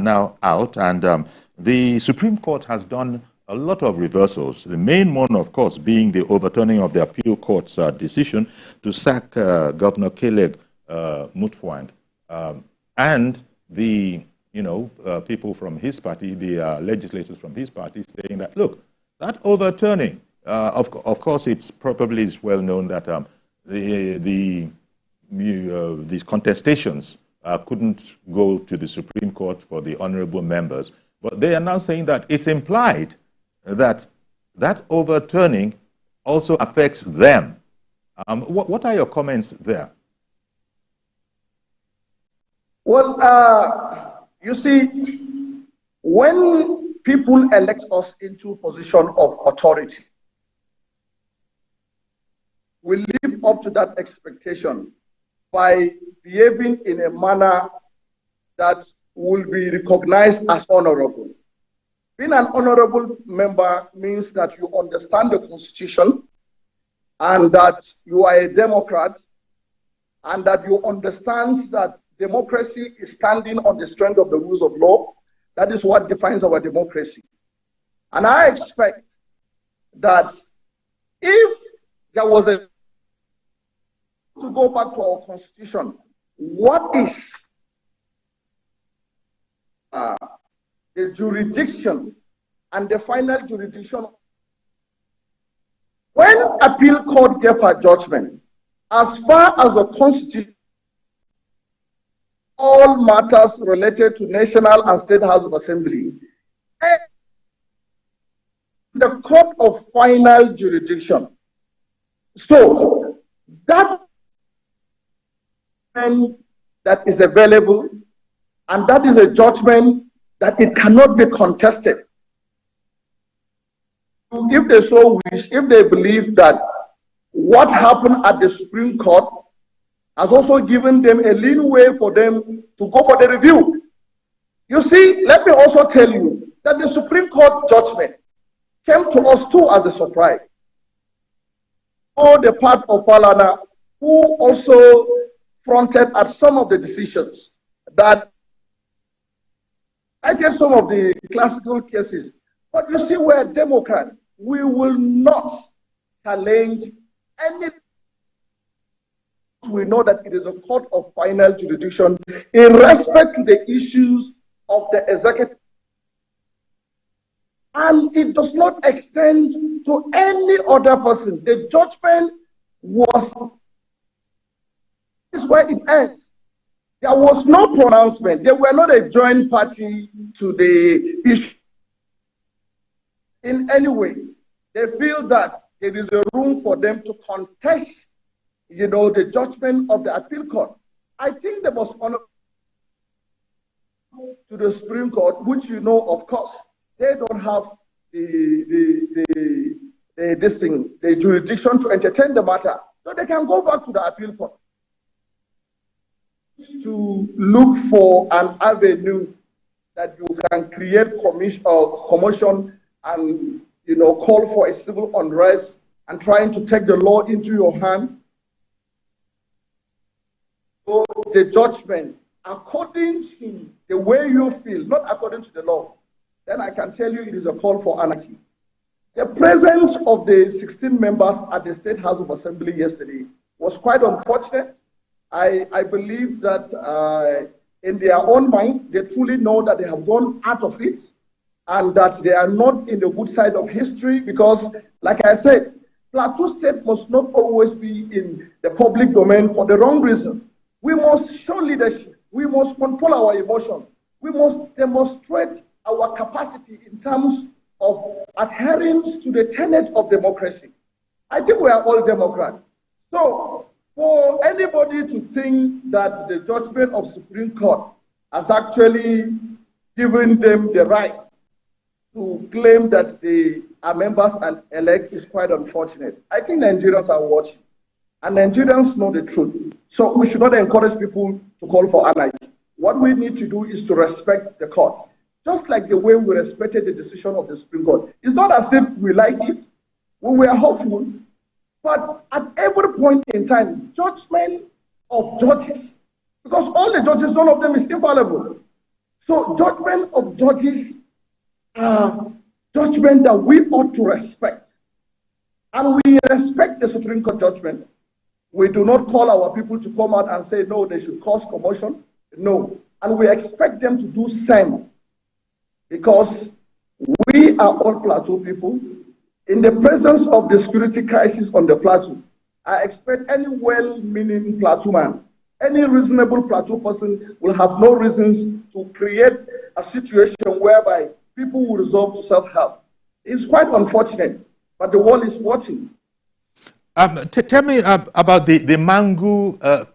now out, and the Supreme Court has done a lot of reversals. The main one, of course, being the overturning of the appeal court's decision to sack Governor Caleb Mutfwang, and the people from his party, the legislators from his party, saying that, look, that overturning, of course, it's probably well known that these contestations couldn't go to the Supreme Court for the honorable members, but they are now saying that it's implied that that overturning also affects them. What are your comments there? Well, you see, when people elect us into a position of authority, we live up to that expectation by behaving in a manner that will be recognized as honorable. Being an honorable member means that you understand the Constitution and that you are a Democrat and that you understand that democracy is standing on the strength of the rules of law. That is what defines our democracy. And I expect that if there was to go back to our Constitution, what is the jurisdiction and the final jurisdiction? When appeal court gave a judgment, as far as the Constitution, all matters related to National and State House of Assembly, the court of final jurisdiction. So that is available, and that is a judgment that it cannot be contested. If they so wish, if they believe that what happened at the Supreme Court has also given them a leeway for them to go for the review. You see, let me also tell you that the Supreme Court judgment came to us too as a surprise. For the part of Falana, who also fronted at some of the decisions that I get some of the classical cases. But you see, we're a Democrat. We will not challenge any. We know that it is a court of final jurisdiction in respect to the issues of the executive. And it does not extend to any other person. The judgment is where it ends. There was no pronouncement. They were not a joint party to the issue in any way. They feel that there is a room for them to contest, the judgment of the appeal court. I think there was honor to the Supreme Court, which of course, they don't have the jurisdiction to entertain the matter. So they can go back to the appeal court to look for an avenue that you can create commotion and call for a civil unrest and trying to take the law into your hand. So the judgment, according to the way you feel, not according to the law, then I can tell you it is a call for anarchy. The presence of the 16 members at the State House of Assembly yesterday was quite unfortunate. I believe that in their own mind, they truly know that they have gone out of it and that they are not in the good side of history because, like I said, Plateau State must not always be in the public domain for the wrong reasons. We must show leadership. We must control our emotions. We must demonstrate our capacity in terms of adherence to the tenet of democracy. I think we are all Democrats. So, for anybody to think that the judgment of Supreme Court has actually given them the right to claim that they are members and elect is quite unfortunate. I think Nigerians are watching, and Nigerians know the truth. So we should not encourage people to call for anarchy. What we need to do is to respect the court, just like the way we respected the decision of the Supreme Court. It's not as if we like it, we were hopeful, but at every point in time, judgment of judges, because all the judges, none of them is infallible. So judgment of judges are judgment that we ought to respect. And we respect the Supreme Court judgment. We do not call our people to come out and say, no, they should cause commotion. No. And we expect them to do same. Because we are all Plateau people. In the presence of the security crisis on the Plateau, I expect any well-meaning Plateau man, any reasonable Plateau person will have no reasons to create a situation whereby people will resort to self-help. It's quite unfortunate, but the world is watching. Tell me about the Mangu